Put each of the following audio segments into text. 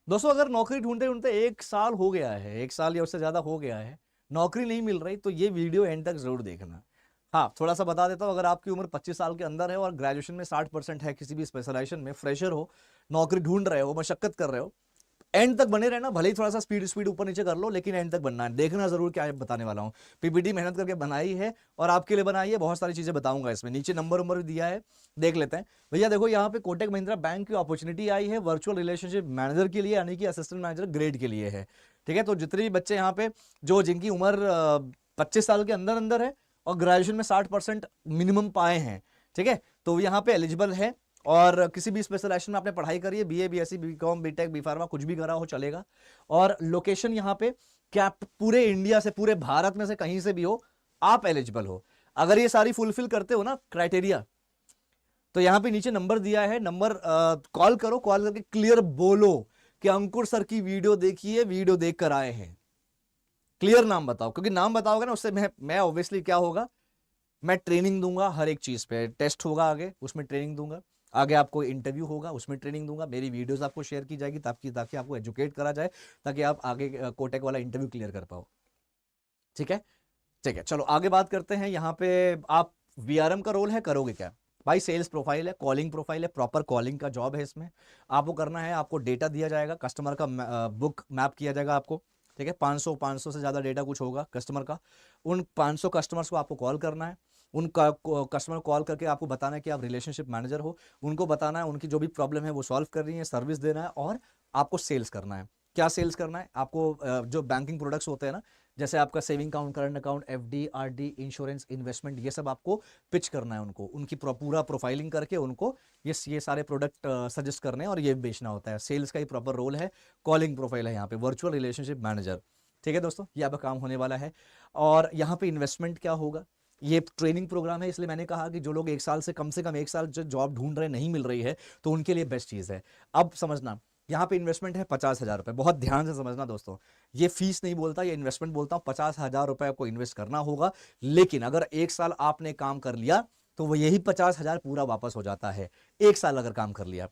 दोस्तों अगर नौकरी ढूंढते ढूंढते 1 साल हो गया है, 1 साल या उससे ज्यादा हो गया है, नौकरी नहीं मिल रही, तो ये वीडियो एंड तक जरूर देखना। हाँ, थोड़ा सा बता देता हूँ, अगर आपकी उम्र 25 साल के अंदर है और ग्रेजुएशन में 60% है, किसी भी स्पेशलाइजेशन में फ्रेशर हो, नौकरी ढूंढ रहे हो, मशक्कत कर रहे हो, एंड तक बने रहना। भले ही थोड़ा सा स्पीड स्पीड ऊपर नीचे कर लो, लेकिन एंड तक बनना है, देखना जरूर क्या है बताने वाला हूँ। पीपीटी मेहनत करके बनाई है और आपके लिए बनाई है, बहुत सारी चीजें बताऊंगा इसमें। नीचे नंबर भी दिया है, देख लेते हैं। भैया देखो, यहाँ पे कोटक महिंद्रा बैंक की अपॉर्चुनिटी आई है वर्चुअल रिलेशनशिप मैनेजर के लिए, यानी कि असिस्टेंट मैनेजर ग्रेड के लिए है। ठीक है, तो जितने भी बच्चे यहाँ पे जो जिनकी उम्र 25 साल के अंदर अंदर है और ग्रेजुएशन में 60% मिनिमम पाए हैं, ठीक है, तो यहाँ पे एलिजिबल है। और किसी भी स्पेशलाइजेशन में आपने पढ़ाई करी है, BA BSc BCom BTech B pharma, कुछ भी करा हो चलेगा। और लोकेशन यहाँ पे क्या पूरे इंडिया से, पूरे भारत में से कहीं से भी हो, आप एलिजिबल हो। अगर ये सारी फुलफिल करते हो ना क्राइटेरिया, तो यहां पे नीचे नंबर दिया है, नंबर कॉल करो, कॉल करके क्लियर बोलो कि अंकुर सर की वीडियो देखिए, वीडियो देख कर आए हैं। क्लियर नाम बताओ, क्योंकि नाम बताओगे ना, उससे मैं ऑब्वियसली क्या होगा, मैं ट्रेनिंग दूंगा हर एक चीज पे। टेस्ट होगा आगे, उसमें ट्रेनिंग दूंगा। आगे आपको इंटरव्यू होगा, उसमें ट्रेनिंग दूंगा। मेरी वीडियोस आपको शेयर की जाएगी ताकि ताकि आपको एजुकेट करा जाए, ताकि आप आगे कोटेक वाला इंटरव्यू क्लियर कर पाओ। ठीक है, ठीक है, चलो आगे बात करते हैं। यहाँ पे आप वीआरएम का रोल है, करोगे क्या भाई? सेल्स प्रोफाइल है, कॉलिंग प्रोफाइल है, प्रॉपर कॉलिंग का जॉब है इसमें। आपको करना है, आपको डेटा दिया जाएगा, कस्टमर का बुक मैप किया जाएगा आपको। ठीक है, 500 से ज्यादा डेटा कुछ होगा कस्टमर का। उन 500 कस्टमर्स को आपको कॉल करना है। उनका कस्टमर कॉल करके आपको बताना है कि आप रिलेशनशिप मैनेजर हो। उनको बताना है उनकी जो भी प्रॉब्लम है वो सॉल्व कर रही है, सर्विस देना है, और आपको सेल्स करना है। क्या सेल्स करना है आपको? जो बैंकिंग प्रोडक्ट्स होते हैं ना, जैसे आपका saving account, current account, FD, RD, insurance, investment, ये सब आपको पिच करना है उनको। उनकी पूरा प्रोफाइलिंग करके उनको ये सारे प्रोडक्ट सजेस्ट करने हैं और ये बेचना होता है। सेल्स का ही प्रॉपर रोल है, कॉलिंग प्रोफाइल है यहाँ पे, वर्चुअल रिलेशनशिप मैनेजर। ठीक है दोस्तों, ये आपका काम होने वाला है। और यहाँ पे इन्वेस्टमेंट क्या होगा, ये ट्रेनिंग प्रोग्राम है, इसलिए मैंने कहा कि जो लोग 1 साल से कम 1 साल जो जॉब ढूंढ रहे नहीं मिल रही है, तो उनके लिए बेस्ट चीज है। अब समझना, यहाँ पे इन्वेस्टमेंट है 50,000 रुपए, बहुत ध्यान से समझना दोस्तों। ये फीस नहीं बोलता, ये इन्वेस्टमेंट बोलता हूँ। 50,000 रुपए आपको इन्वेस्ट करना होगा, लेकिन अगर 1 साल आपने काम कर लिया तो वो यही 50,000 पूरा वापस हो जाता है। 1 साल अगर काम कर लिया,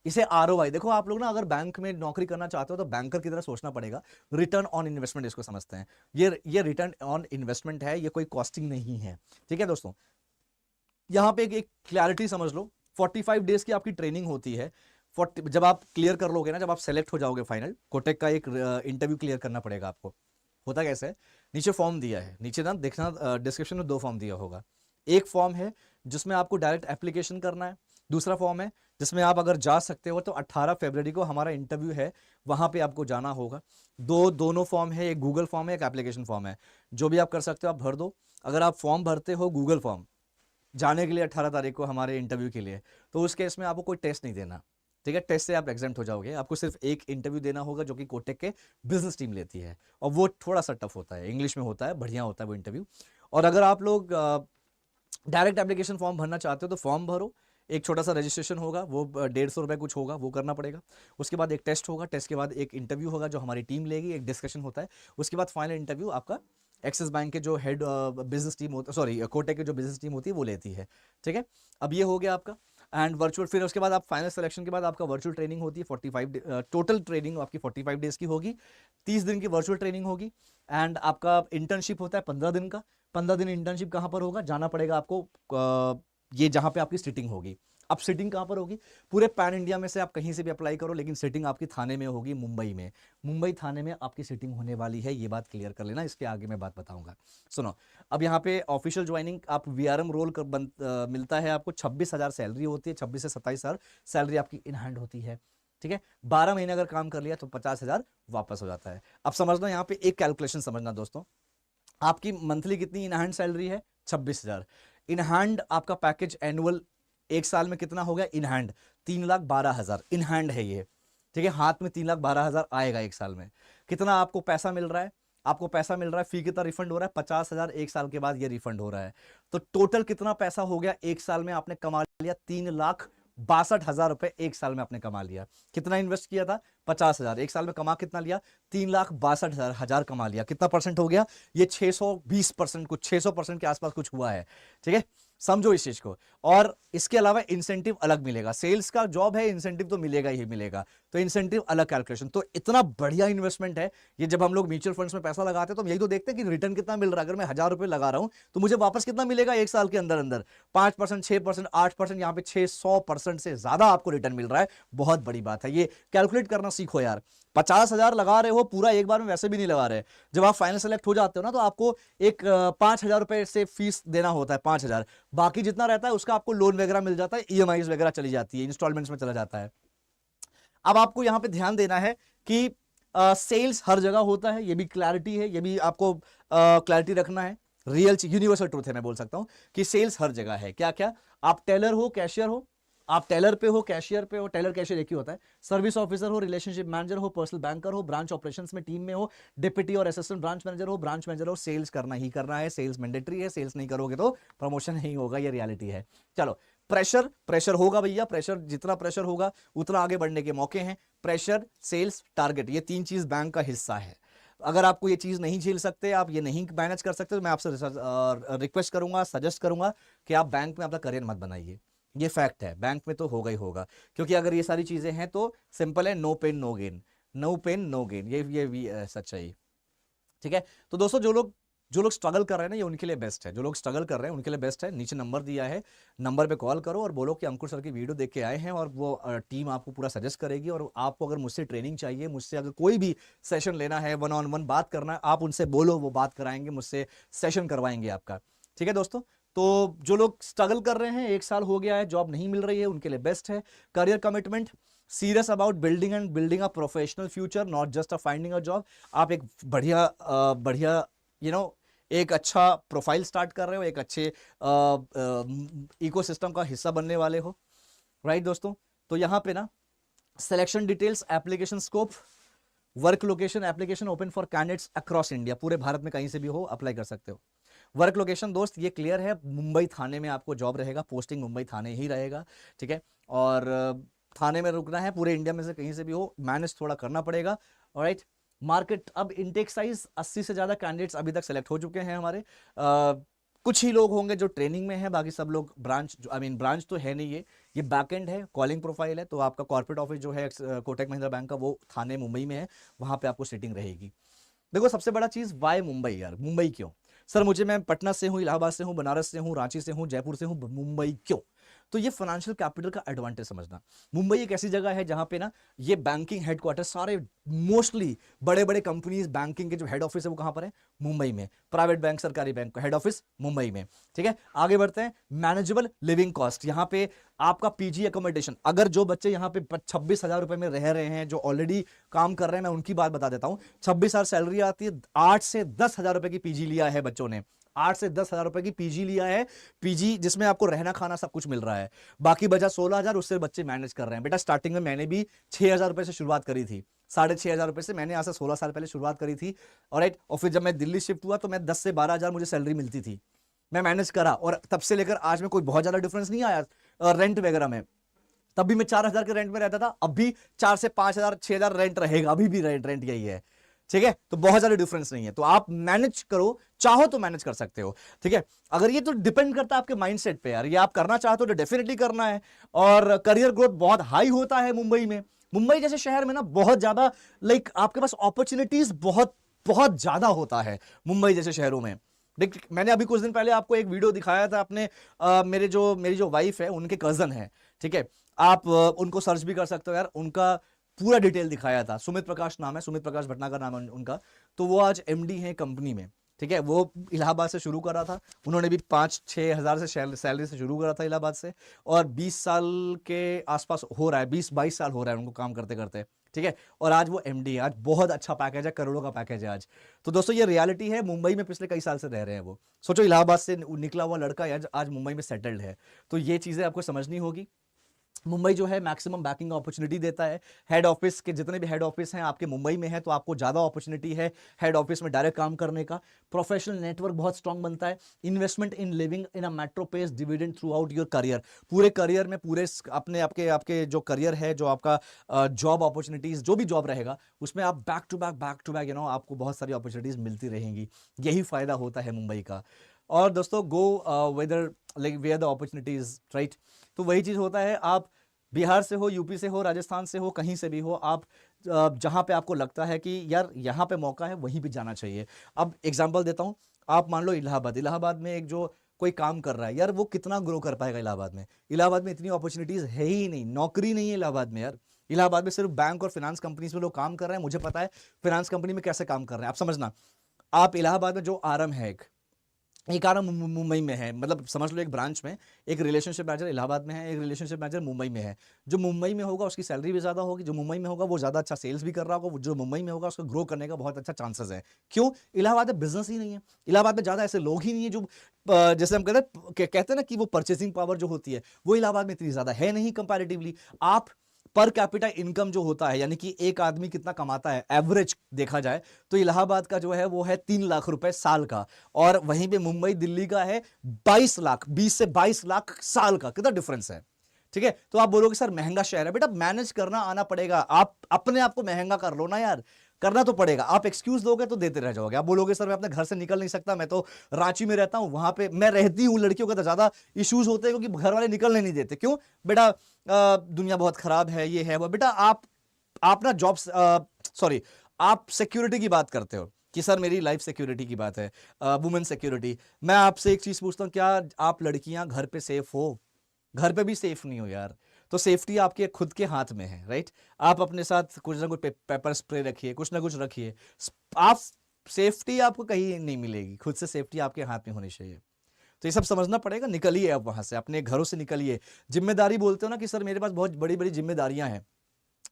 इसे आरओआई देखो। आप लोग ना अगर बैंक में नौकरी करना चाहते हो तो बैंकर की तरह सोचना पड़ेगा। रिटर्न ऑन इन्वेस्टमेंट इसको समझते हैं। ये रिटर्न ऑन इन्वेस्टमेंट है, ये कोई कॉस्टिंग नहीं है। ठीक है दोस्तों, यहां पे एक क्लैरिटी समझ लो। 45 डेज की आपकी ट्रेनिंग होती है। 40 जब आप क्लियर कर लोगे ना, जब आप सेलेक्ट हो जाओगे फाइनल, कोटेक का एक इंटरव्यू क्लियर करना पड़ेगा आपको। होता कैसे है, नीचे फॉर्म दिया है, नीचे ना देखना, डिस्क्रिप्शन में 2 फॉर्म दिया होगा। एक फॉर्म है जिसमें आपको डायरेक्ट एप्लीकेशन करना है। दूसरा फॉर्म है जिसमें आप अगर जा सकते हो तो 18 फरवरी को हमारा इंटरव्यू है, वहां पे आपको जाना होगा। दोनों फॉर्म है, एक गूगल फॉर्म है, एक एप्लीकेशन फॉर्म है। जो भी आप कर सकते हो आप भर दो। अगर आप फॉर्म भरते हो गूगल फॉर्म जाने के लिए 18 तारीख को हमारे इंटरव्यू के लिए, तो उस केस में आपको कोई टेस्ट नहीं देना। ठीक है, टेस्ट से आप एग्जाम हो जाओगे। आपको सिर्फ एक इंटरव्यू देना होगा जो कि कोटेक के बिजनेस टीम लेती है, और वो थोड़ा सा टफ होता है, इंग्लिश में होता है, बढ़िया होता है वो इंटरव्यू। और अगर आप लोग डायरेक्ट एप्लीकेशन फॉर्म भरना चाहते हो तो फॉर्म भरो। एक छोटा सा रजिस्ट्रेशन होगा, वो 150 रुपये कुछ होगा, वो करना पड़ेगा। उसके बाद एक टेस्ट होगा, टेस्ट के बाद एक इंटरव्यू होगा जो हमारी टीम लेगी, एक डिस्कशन होता है। उसके बाद फाइनल इंटरव्यू आपका एक्सिस बैंक के जो हेड बिजनेस टीम होता है, सॉरी कोटेक की जो बिजनेस टीम होती है वो लेती है। ठीक है, अब ये हो गया आपका एंड वर्चुअल। फिर उसके बाद आप फाइनल सिलेक्शन के बाद आपका वर्चुअल ट्रेनिंग होती है 45 टोटल ट्रेनिंग आपकी 45 डेज की होगी। 30 दिन की वर्चुअल ट्रेनिंग होगी एंड आपका इंटर्नशिप होता है 15 दिन का। 15 दिन इंटर्नशिप कहाँ पर होगा, जाना पड़ेगा आपको ये जहाँ पे आपकी सिटिंग होगी। अब सिटिंग कहाँ पर होगी, पूरे पैन इंडिया में से आप कहीं से भी अप्लाई करो, लेकिन सिटिंग आपकी थाने में होगी, मुंबई में। मुंबई थाने में आपकी सिटिंग होने वाली है, ये बात क्लियर कर लेना, इसके आगे मैं बात बताऊंगा। सुनो, अब यहाँ पे ऑफिशियल ज्वाइनिंग आप वीआरएम रोल मिलता है आपको। 26,000 सैलरी होती है, 26 से 27,000 सैलरी आपकी इन हैंड होती है। ठीक है, 12 महीने अगर काम कर लिया तो 50,000 वापस हो जाता है। अब समझना, यहाँ पे एक कैलकुलेशन समझना दोस्तों। आपकी मंथली कितनी इन हैंड सैलरी है? 26,000। इन हैंड आपका पैकेज एनुअल 1 साल में कितना हो गया इन हैंड? 3,12,000 इन हैंड है ये। ठीक है, हाथ में 3,12,000 आएगा 1 साल में। कितना आपको पैसा मिल रहा है? आपको पैसा मिल रहा है, फी कितना रिफंड हो रहा है? 50,000 1 साल के बाद ये रिफंड हो रहा है। तो टोटल कितना पैसा हो गया 1 साल में आपने कमा लिया? 3,62,000 रुपए 1 साल में आपने कमा लिया। कितना इन्वेस्ट किया था? 50,000। 1 साल में कमा कितना लिया? 3,62,000 कमा लिया। कितना परसेंट हो गया ये? 620%, कुछ 600% के आसपास कुछ हुआ है। ठीक है, समझो इस चीज को। और इसके अलावा इंसेंटिव अलग मिलेगा। सेल्स का जॉब है, इंसेंटिव तो मिलेगा ही मिलेगा। तो इंसेंटिव अलग कैलकुलेशन। तो इतना बढ़िया इन्वेस्टमेंट है ये। जब हम लोग म्यूचुअल फंड्स में पैसा लगाते हैं तो हम यही तो देखते हैं कि रिटर्न कितना मिल रहा है। अगर मैं 1000 रुपए लगा रहा हूं तो मुझे वापस कितना मिलेगा एक साल के अंदर अंदर? 5%, 6%, 8%, यहाँ पे 600% से ज्यादा आपको रिटर्न मिल रहा है। बहुत बड़ी बात है, ये कैलकुलेट करना सीखो यार। 50,000 लगा रहे हो पूरा एक बार में, वैसे भी नहीं लगा रहे। जब आप फाइनल सेलेक्ट हो जाते हो ना तो आपको एक 5,000 रुपए से फीस देना होता है, 5,000। बाकी जितना रहता है उसका आपको लोन वगैरह मिल जाता है, ईएमआई वगैरह चली जाती है, इंस्टॉलमेंट्स में चला जाता है। अब आपको यहां पे ध्यान देना है कि सेल्स हर जगह होता है, ये भी क्लैरिटी है, ये भी आपको क्लैरिटी रखना है। रियल यूनिवर्सल ट्रूथ है, मैं बोल सकता हूं कि सेल्स हर जगह है। क्या क्या? आप टेलर हो, कैशियर हो, आप टेलर पे हो, कैशियर पे हो, टेलर कैशियर एक ही होता है, सर्विस ऑफिसर हो, रिलेशनशिप मैनेजर हो, पर्सनल बैंकर हो, ब्रांच ऑपरेशंस में टीम में हो, डिप्टी और असिस्टेंट ब्रांच मैनेजर हो, ब्रांच मैनेजर हो, सेल्स करना ही करना है। सेल्स मैंडेटरी है, सेल्स नहीं करोगे तो प्रमोशन नहीं होगा, ये रियलिटी है। चलो, प्रेशर होगा भैया, प्रेशर जितना प्रेशर होगा उतना आगे बढ़ने के मौके हैं। प्रेशर, सेल्स, टारगेट, ये 3 चीज बैंक का हिस्सा है। अगर आपको ये चीज नहीं झेल सकते, आप ये नहीं मैनेज कर सकते, तो मैं आपसे रिक्वेस्ट करूंगा, सजेस्ट करूंगा कि आप बैंक में अपना करियर मत बनाइए। ये फैक्ट है, बैंक में तो होगा ही होगा, क्योंकि अगर ये सारी चीजें हैं तो सिंपल है, no pain no gain, no pain no gain, ये सच्चाई। ठीक है, तो दोस्तों जो लोग स्ट्रगल कर रहे हैं ना, ये उनके लिए बेस्ट है। जो लोग स्ट्रगल कर रहे हैं उनके लिए बेस्ट है। नीचे नंबर दिया है, नंबर पे कॉल करो और बोलो कि अंकुर सर की वीडियो देख के आए हैं, और वो टीम आपको पूरा सजेस्ट करेगी। और आपको अगर मुझसे ट्रेनिंग चाहिए, मुझसे अगर कोई भी सेशन लेना है, 1-on-1 बात करना है, आप उनसे बोलो, वो बात कराएंगे, मुझसे सेशन करवाएंगे आपका। ठीक है दोस्तों, तो जो लोग स्ट्रगल कर रहे हैं, 1 साल हो गया है, जॉब नहीं मिल रही है, उनके लिए बेस्ट है। Career commitment, serious about building a professional future, not just a finding a job. आप एक बढ़िया एक अच्छा प्रोफाइल स्टार्ट कर रहे हो, एक अच्छे इकोसिस्टम का हिस्सा बनने वाले हो, राइट दोस्तों। तो यहां पे ना selection details, application scope, work location, application open for candidates across India, पूरे भारत में कहीं से भी हो अप्लाई कर सकते हो। वर्क लोकेशन दोस्त ये क्लियर है, मुंबई थाने में आपको जॉब रहेगा, पोस्टिंग मुंबई थाने ही रहेगा। ठीक है, और थाने में रुकना है, पूरे इंडिया में से कहीं से भी हो, मैनेज थोड़ा करना पड़ेगा। ऑलराइट, मार्केट, अब इनटेक साइज 80 से ज्यादा कैंडिडेट्स अभी तक सेलेक्ट हो चुके हैं हमारे। कुछ ही लोग होंगे जो ट्रेनिंग में है, बाकी सब लोग ब्रांच, ब्रांच तो है नहीं, ये बैकएंड है, कॉलिंग प्रोफाइल है। तो आपका कॉर्पोरेट ऑफिस जो है कोटक महिंद्रा बैंक का, वो थाने मुंबई में है, वहां पे आपको सीटिंग रहेगी। देखो सबसे बड़ा चीज, वाई मुंबई यार, मुंबई क्यों? सर मैं पटना से हूं, इलाहाबाद से हूं, बनारस से हूं, रांची से हूं, जयपुर से हूं, मुंबई क्यों? तो ये फाइनेंशियल कैपिटल का एडवांटेज समझना। मुंबई एक ऐसी जगह है जहां पे ना ये बैंकिंग हेडक्वार्टर, सारे मोस्टली बड़े बड़े कंपनीज, बैंकिंग के जो हेड ऑफिस है वो कहां पर है? मुंबई में। प्राइवेट बैंक, सरकारी बैंक का हेड ऑफिस मुंबई में। ठीक है, आगे बढ़ते हैं। मैनेजेबल लिविंग कॉस्ट, यहां पे आपका पीजी अकोमोडेशन, अगर जो बच्चे यहाँ पे 26,000 रुपए में रह रहे हैं, जो ऑलरेडी काम कर रहे हैं, मैं उनकी बात बता देता हूं। 26,000 सैलरी आती है, 8 से 10,000 रुपए की पीजी लिया है बच्चों ने, 8 से 10,000 रुपए की पीजी लिया है। पीजी जिसमें आपको रहना खाना सब कुछ मिल रहा है, बाकी बचा 16,000, उससे बच्चे मैनेज कर रहे हैं। बेटा स्टार्टिंग में मैंने भी 6,000 रुपए से शुरुआत करी थी, 6,500 रुपए से मैंने आज से 16 साल पहले शुरुआत करी थी। और फिर जब मैं दिल्ली शिफ्ट हुआ तो मैं 10 से 12,000 मुझे सैलरी मिलती थी, मैं मैनेज करा, और तब से लेकर आज में कोई बहुत ज्यादा डिफरेंस नहीं आया रेंट वगैरह में। तब भी मैं 4,000 के रेंट में रहता था, अब भी 4 से 5,000 6,000 रेंट रहेगा, अभी भी रेंट यही है। ठीक है, तो बहुत ज्यादा डिफरेंस नहीं है, तो आप मैनेज करो, चाहो तो मैनेज कर सकते हो। ठीक है, अगर ये तो डिपेंड करता है आपके माइंडसेट पे यार, ये आप करना चाहते हो तो डेफिनेटली करना है। और करियर ग्रोथ बहुत हाई होता है मुंबई में। मुंबई जैसे शहर में ना बहुत ज्यादा आपके पास अपॉर्चुनिटीज बहुत बहुत ज्यादा होता है मुंबई जैसे शहरों में। देख, मैंने अभी कुछ दिन पहले आपको एक वीडियो दिखाया था अपने मेरी जो वाइफ है उनके कजन है। ठीक है, आप उनको सर्च भी कर सकते हो यार, उनका पूरा डिटेल दिखाया था। सुमित प्रकाश नाम है, सुमित प्रकाश भटनागर नाम है उनका। तो वो आज एमडी है कंपनी में। ठीक है, वो इलाहाबाद से शुरू करा था, उन्होंने भी 5-6 हजार से सैलरी से शुरू करा था इलाहाबाद से, और 20 साल के आसपास हो रहा है, 20-22 साल हो रहा है उनको काम करते करते। ठीक है, और आज वो एमडी है, आज बहुत अच्छा पैकेज है, करोड़ों का पैकेज है आज। तो दोस्तों ये रियलिटी है, मुंबई में पिछले कई साल से रह रहे हैं वो। सोचो इलाहाबाद से निकला हुआ लड़का आज मुंबई में सेटल्ड है। तो ये चीजें आपको समझनी होगी। मुंबई जो है मैक्सिमम बैकिंग अपॉर्चुनिटी देता है। हेड ऑफिस के जितने भी हेड ऑफिस हैं आपके मुंबई में है, तो आपको ज्यादा अपॉर्चुनिटी है हेड ऑफिस में डायरेक्ट काम करने का। प्रोफेशनल नेटवर्क बहुत स्ट्रांग बनता है। Investment in living in a metro pays dividend throughout your career, पूरे करियर में, पूरे अपने आपके जो करियर है, जो आपका जॉब अपॉर्चुनिटीज, जो भी जॉब रहेगा उसमें आप बैक टू बैक आपको बहुत सारी अपॉर्चुनिटीज मिलती रहेंगी। यही फायदा होता है मुंबई का। और दोस्तों go whether where the opportunities, right. तो वही चीज होता है, आप बिहार से हो, यूपी से हो, राजस्थान से हो, कहीं से भी हो, आप जहां पे आपको लगता है कि यार यहाँ पे मौका है, वहीं पे जाना चाहिए। अब एग्जांपल देता हूँ, आप मान लो इलाहाबाद, इलाहाबाद में एक जो कोई काम कर रहा है यार, वो कितना ग्रो कर पाएगा इलाहाबाद में? इलाहाबाद में इतनी अपॉर्चुनिटीज है ही नहीं, नौकरी नहीं है इलाहाबाद में यार। इलाहाबाद में सिर्फ बैंक और फाइनेंस कंपनीज में लोग काम कर रहे हैं। मुझे पता है फाइनेंस कंपनी में कैसे काम कर रहे हैं, आप समझना। आप इलाहाबाद में जो आरम है, एक आरम मुंबई में है, मतलब समझ लो एक ब्रांच में एक रिलेशनशिप मैनेजर इलाहाबाद में है, एक रिलेशनशिप मैनेजर मुंबई में है। जो मुंबई में होगा उसकी सैलरी भी ज्यादा होगी, जो मुंबई में होगा वो ज्यादा अच्छा सेल्स भी कर रहा होगा, जो मुंबई में होगा उसको ग्रो करने का बहुत अच्छा चांसेस है। क्यों? इलाहाबाद में बिजनेस ही नहीं है, इलाहाबाद में ज्यादा ऐसे लोग ही नहीं है जो जैसे हम कहते हैं ना कि वो परचेसिंग पावर जो होती है वो इलाहाबाद में इतनी ज्यादा है नहीं कंपैरेटिवली। आप पर कैपिटा इनकम जो होता है, यानी कि एक आदमी कितना कमाता है एवरेज देखा जाए, तो इलाहाबाद का जो है वो है 3 लाख रुपए साल का, और वहीं पे मुंबई दिल्ली का है 22 लाख, 20 से 22 लाख साल का। कितना डिफरेंस है? ठीक है, तो आप बोलोगे सर महंगा शहर है, बेटा मैनेज करना आना पड़ेगा। आप अपने आप को महंगा कर लो ना यार, करना तो पड़ेगा। आप एक्सक्यूज दोगे तो देते रह जाओगे। आप बोलोगे सर मैं अपने घर से निकल नहीं सकता, मैं तो रांची में रहता हूं, वहां पे मैं रहती हूं, लड़कियों का तो ज्यादा इश्यूज होते हैं क्योंकि घर वाले निकलने नहीं देते। क्यों? बेटा दुनिया बहुत खराब है, ये है वो। बेटा आप ना जॉब, सॉरी, आप सिक्योरिटी की बात करते हो कि सर मेरी लाइफ सिक्योरिटी की बात है, वुमेन सिक्योरिटी। मैं आपसे एक चीज पूछता हूं, क्या आप लड़कियां घर पे सेफ हो? घर पे भी सेफ नहीं हो यार। तो सेफ्टी आपके खुद के हाथ में है, राइट? आप अपने साथ कुछ ना कुछ पेपर स्प्रे रखिए, कुछ ना कुछ रखिए। आप सेफ्टी आपको कहीं नहीं मिलेगी, खुद से सेफ्टी आपके हाथ में होनी चाहिए। तो ये सब समझना पड़ेगा। निकलिए अब वहां से, अपने घरों से निकलिए। जिम्मेदारी बोलते हो ना कि सर मेरे पास बहुत बड़ी बड़ी जिम्मेदारियां हैं,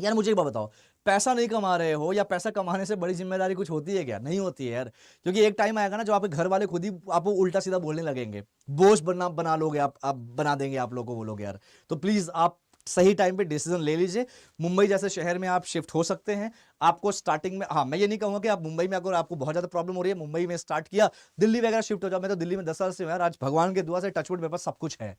यार मुझे एक बात बताओ, पैसा नहीं कमा रहे हो या पैसा कमाने से बड़ी जिम्मेदारी कुछ होती है क्या? नहीं होती है यार। क्योंकि एक टाइम आएगा ना जो आपके घर वाले खुद ही आपको उल्टा सीधा बोलने लगेंगे, बोझ बना लोगे आप बना देंगे आप लोगों को वो लोग यार। तो प्लीज आप सही टाइम पे डिसीजन ले लीजिए। मुंबई जैसे शहर में आप शिफ्ट हो सकते हैं। आपको स्टार्टिंग में, हाँ मैं ये नहीं कहूंगा कि आप मुंबई में अगर आपको बहुत ज्यादा प्रॉब्लम हो रही है, मुंबई में स्टार्ट किया, दिल्ली वगैरह शिफ्ट हो जाओ। मैं तो दिल्ली में 10 साल से हूं यार, आज भगवान के दुआ से टचवुड मेरे पास सब कुछ है।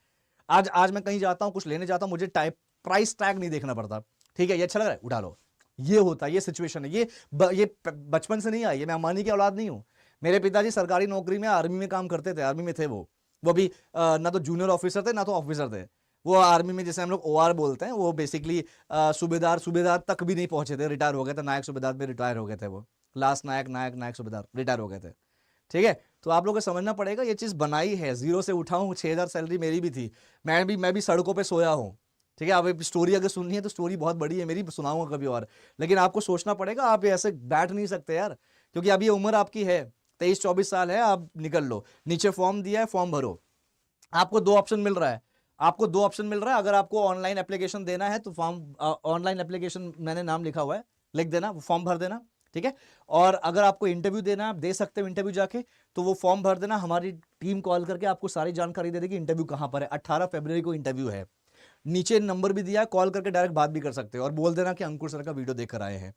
आज मैं कहीं जाता हूं, कुछ लेने जाता हूं, मुझे प्राइस टैग नहीं देखना पड़ता। ठीक है, ये अच्छा लग रहा है, उठा लो। ये होता है, ये सिचुएशन है। ये बचपन से नहीं आई है। मैं अंबानी की औलाद नहीं हूं। मेरे पिताजी सरकारी नौकरी में आर्मी में काम करते थे, आर्मी में थे वो भी ना तो जूनियर ऑफिसर थे ना तो ऑफिसर थे। वो आर्मी में जैसे हम लोग ओआर बोलते हैं, वो बेसिकली सूबेदार तक भी नहीं पहुंचे थे, रिटायर हो गए थे। नायक सूबेदार में रिटायर हो गए थे वो, लास्ट नायक सूबेदार रिटायर हो गए थे। ठीक है, तो आप लोगों को समझना पड़ेगा, ये चीज बनाई है, जीरो से उठा हूं, 6,000 सैलरी मेरी भी थी। मैं भी सड़कों पे सोया हूं। ठीक है, अब स्टोरी अगर सुननी है तो स्टोरी बहुत बड़ी है मेरी, सुनाऊंगा कभी और। लेकिन आपको सोचना पड़ेगा, आप ऐसे बैठ नहीं सकते यार, क्योंकि अभी ये उम्र आपकी है, 23-24 साल है। आप निकल लो, नीचे फॉर्म दिया है, फॉर्म भरो। आपको दो ऑप्शन मिल रहा है, अगर आपको ऑनलाइन एप्लीकेशन देना है तो फॉर्म, ऑनलाइन एप्लीकेशन मैंने नाम लिखा हुआ है, लिख देना, फॉर्म भर देना। ठीक है, और अगर आपको इंटरव्यू देना है, आप दे सकते हो इंटरव्यू जाके, तो वो फॉर्म भर देना। हमारी टीम कॉल करके आपको सारी जानकारी दे देगी इंटरव्यू कहां पर है। 18 फरवरी को इंटरव्यू है। नीचे नंबर भी दिया है, कॉल करके डायरेक्ट बात भी कर सकते हो और बोल देना कि अंकुर सर का वीडियो देख कर आए हैं।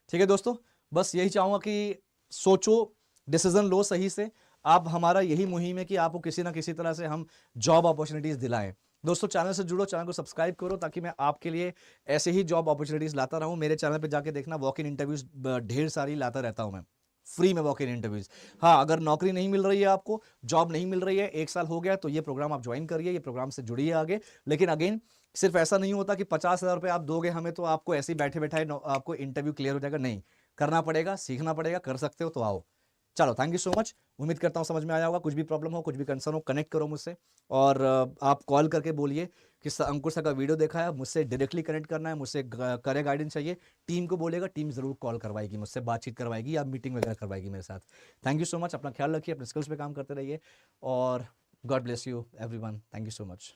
ठीक है दोस्तों, बस यही चाहूंगा कि सोचो, डिसीजन लो सही से। आप, हमारा यही मुहिम है कि आपको किसी ना किसी तरह से हम जॉब अपॉर्चुनिटीज दिलाएं। दोस्तों चैनल से जुड़ो, चैनल को सब्सक्राइब करो, ताकि मैं आपके लिए ऐसे ही जॉब अपॉर्चुनिटीज लाता रहूं। मेरे चैनल पे जाके देखना, वॉक इन इंटरव्यूज ढेर सारी लाता रहता हूं मैं, फ्री में वॉक इन इंटरव्यूज। हाँ, अगर नौकरी नहीं मिल रही है, आपको जॉब नहीं मिल रही है, 1 साल हो गया, तो ये प्रोग्राम आप ज्वाइन करिए, ये प्रोग्राम से जुड़िए आगे। लेकिन अगेन, सिर्फ ऐसा नहीं होता कि 50,000 रुपये आप दोगे हमें तो आपको ऐसे ही बैठे बैठाए आपको इंटरव्यू क्लियर हो जाएगा। नहीं, करना पड़ेगा, सीखना पड़ेगा। कर सकते हो तो आओ। चलो, थैंक यू सो मच। उम्मीद करता हूँ समझ में आया होगा। कुछ भी प्रॉब्लम हो, कुछ भी कंसर्न हो, कनेक्ट करो मुझसे, और आप कॉल करके बोलिए कि अंकुर सर का वीडियो देखा है, मुझसे डायरेक्टली कनेक्ट करना है, मुझसे करियर गाइडेंस चाहिए। टीम को बोलेगा, टीम जरूर कॉल करवाएगी, मुझसे बातचीत करवाएगी या मीटिंग वगैरह करवाएगी मेरे साथ। Thank you so much. अपना ख्याल रखिए, अपने स्किल्स पे काम करते रहिए, और God bless you everyone. Thank you so much.